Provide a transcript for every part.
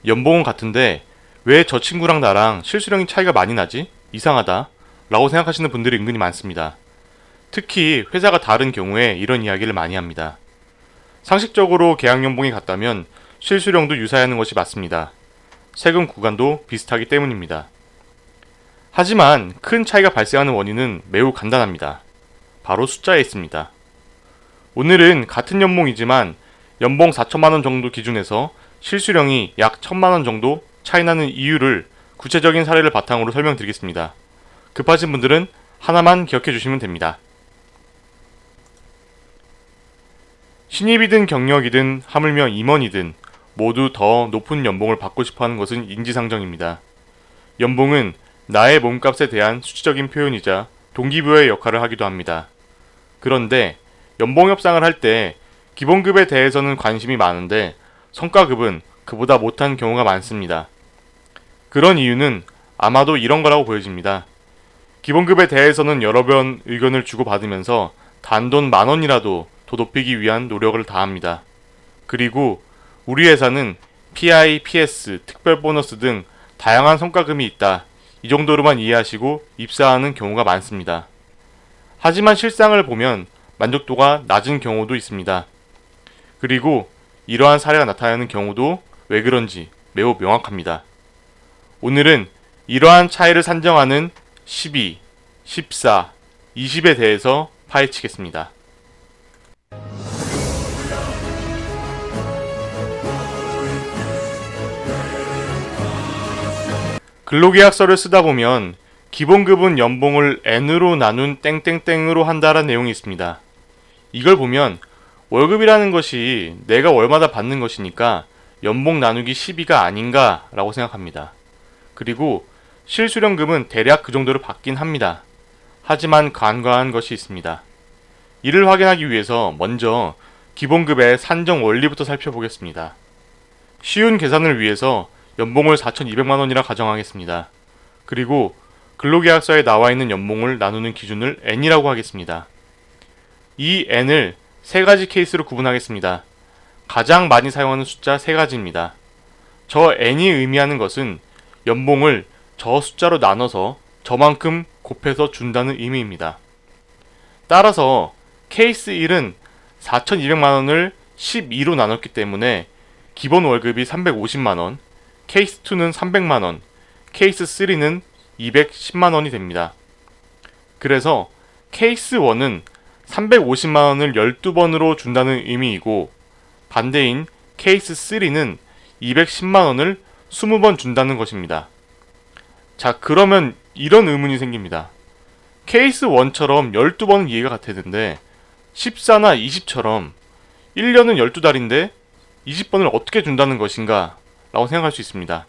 연봉은 같은데 왜 저 친구랑 나랑 실수령이 차이가 많이 나지? 이상하다 라고 생각하시는 분들이 은근히 많습니다. 특히 회사가 다른 경우에 이런 이야기를 많이 합니다. 상식적으로 계약 연봉이 같다면 실수령도 유사하는 것이 맞습니다. 세금 구간도 비슷하기 때문입니다. 하지만 큰 차이가 발생하는 원인은 매우 간단합니다. 바로 숫자에 있습니다. 오늘은 같은 연봉이지만 연봉 4천만원 정도 기준에서 실수령이 약 1,000만원 정도 차이나는 이유를 구체적인 사례를 바탕으로 설명드리겠습니다. 급하신 분들은 하나만 기억해 주시면 됩니다. 신입이든 경력이든 하물며 임원이든 모두 더 높은 연봉을 받고 싶어하는 것은 인지상정입니다. 연봉은 나의 몸값에 대한 수치적인 표현이자 동기부여의 역할을 하기도 합니다. 그런데 연봉 협상을 할 때 기본급에 대해서는 관심이 많은데 성과급은 그보다 못한 경우가 많습니다. 그런 이유는 아마도 이런 거라고 보여집니다. 기본급에 대해서는 여러 번 의견을 주고받으면서 단돈 10,000원이라도 더 높이기 위한 노력을 다합니다. 그리고 우리 회사는 PI, PS, 특별 보너스 등 다양한 성과금이 있다. 이 정도로만 이해하시고 입사하는 경우가 많습니다. 하지만 실상을 보면 만족도가 낮은 경우도 있습니다. 그리고 이러한 사례가 나타나는 경우도 왜 그런지 매우 명확합니다. 오늘은 이러한 차이를 산정하는 12, 14, 20에 대해서 파헤치겠습니다. 근로계약서를 쓰다 보면 기본급은 연봉을 n으로 나눈 땡땡땡으로 한다라는 내용이 있습니다. 이걸 보면 월급이라는 것이 내가 월마다 받는 것이니까 연봉 나누기 12가 아닌가 라고 생각합니다. 그리고 실수령금은 대략 그 정도로 받긴 합니다. 하지만 간과한 것이 있습니다. 이를 확인하기 위해서 먼저 기본급의 산정 원리부터 살펴보겠습니다. 쉬운 계산을 위해서 연봉을 4,200만원이라 가정하겠습니다. 그리고 근로계약서에 나와 있는 연봉을 나누는 기준을 n이라고 하겠습니다. 이 n을 세 가지 케이스로 구분하겠습니다. 가장 많이 사용하는 숫자 세 가지입니다. 저 n이 의미하는 것은 연봉을 저 숫자로 나눠서 저만큼 곱해서 준다는 의미입니다. 따라서 케이스 1은 4,200만원을 12로 나눴기 때문에 기본 월급이 350만원, 케이스 2는 300만원, 케이스 3는 210만원이 됩니다. 그래서 케이스 1은 350만원을 12번으로 준다는 의미이고 반대인 케이스 3는 210만원을 20번 준다는 것입니다. 자, 그러면 이런 의문이 생깁니다. 케이스 1처럼 12번은 이해가 같았는데 14나 20처럼 1년은 12달인데 20번을 어떻게 준다는 것인가 라고 생각할 수 있습니다.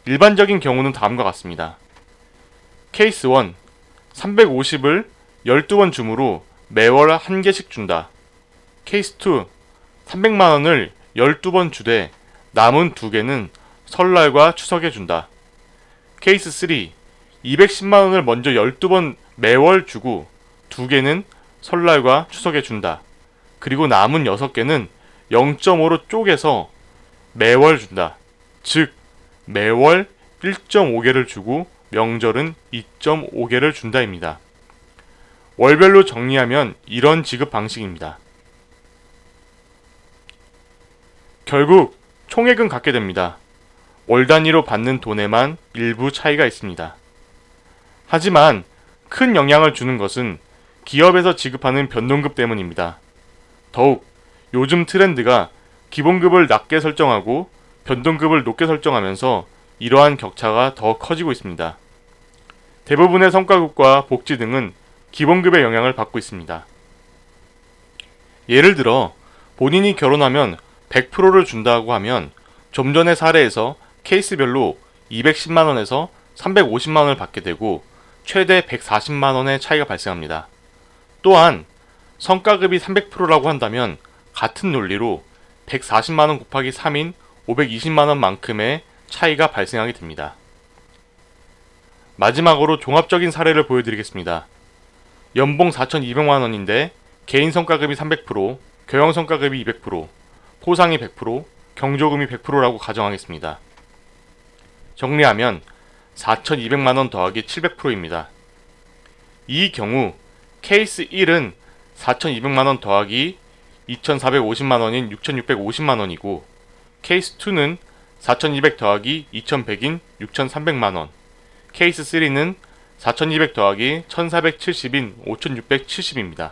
일반적인 경우는 다음과 같습니다. 케이스 1, 350을 12번 줌으로 매월 1개씩 준다. 케이스 2, 300만원을 12번 주되 남은 2개는 설날과 추석에 준다. 케이스 3, 210만원을 먼저 12번 매월 주고 2개는 설날과 추석에 준다. 그리고 남은 6개는 0.5로 쪼개서 매월 준다. 즉 매월 1.5개를 주고 명절은 2.5개를 준다입니다. 월별로 정리하면 이런 지급 방식입니다. 결국 총액은 같게 됩니다. 월 단위로 받는 돈에만 일부 차이가 있습니다. 하지만 큰 영향을 주는 것은 기업에서 지급하는 변동급 때문입니다. 더욱 요즘 트렌드가 기본급을 낮게 설정하고 변동급을 높게 설정하면서 이러한 격차가 더 커지고 있습니다. 대부분의 성과급과 복지 등은 기본급의 영향을 받고 있습니다. 예를 들어 본인이 결혼하면 100%를 준다고 하면 좀 전의 사례에서 케이스별로 210만원에서 350만원을 받게 되고 최대 140만원의 차이가 발생합니다. 또한 성과급이 300%라고 한다면 같은 논리로 140만원 곱하기 3인 520만원만큼의 차이가 발생하게 됩니다. 마지막으로 종합적인 사례를 보여드리겠습니다. 연봉 4,200만원인데 개인 성과급이 300%, 경영 성과급이 200%, 포상이 100%, 경조금이 100%라고 가정하겠습니다. 정리하면 4,200만원 더하기 700%입니다. 이 경우 케이스 1은 4,200만원 더하기 2,450만원인 6,650만원이고 케이스 2는 4,200 더하기 2,100인 6,300만원, 케이스 3는 4,200 더하기 1,470인 5,670입니다.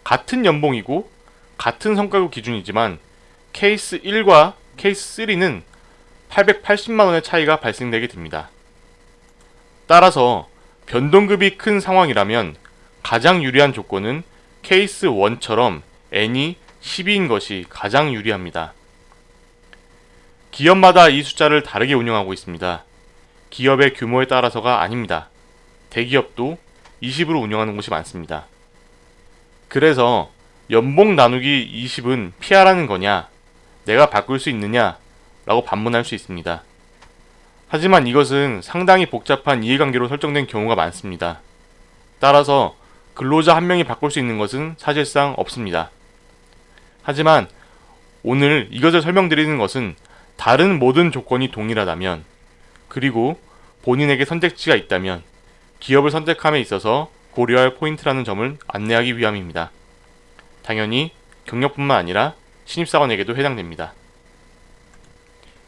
같은 연봉이고 같은 성과급 기준이지만 케이스 1과 케이스 3는 880만원의 차이가 발생되게 됩니다. 따라서 변동급이 큰 상황이라면 가장 유리한 조건은 케이스 1처럼 n이 12인 것이 가장 유리합니다. 기업마다 이 숫자를 다르게 운영하고 있습니다. 기업의 규모에 따라서가 아닙니다. 대기업도 20으로 운영하는 곳이 많습니다. 그래서 연봉 나누기 20은 피하라는 거냐, 내가 바꿀 수 있느냐 라고 반문할 수 있습니다. 하지만 이것은 상당히 복잡한 이해관계로 설정된 경우가 많습니다. 따라서 근로자 한 명이 바꿀 수 있는 것은 사실상 없습니다. 하지만 오늘 이것을 설명드리는 것은 다른 모든 조건이 동일하다면, 그리고 본인에게 선택지가 있다면 기업을 선택함에 있어서 고려할 포인트라는 점을 안내하기 위함입니다. 당연히 경력뿐만 아니라 신입사원에게도 해당됩니다.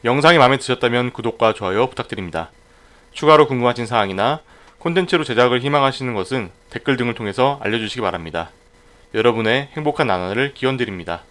영상이 마음에 드셨다면 구독과 좋아요 부탁드립니다. 추가로 궁금하신 사항이나 콘텐츠로 제작을 희망하시는 것은 댓글 등을 통해서 알려주시기 바랍니다. 여러분의 행복한 나날을 기원드립니다.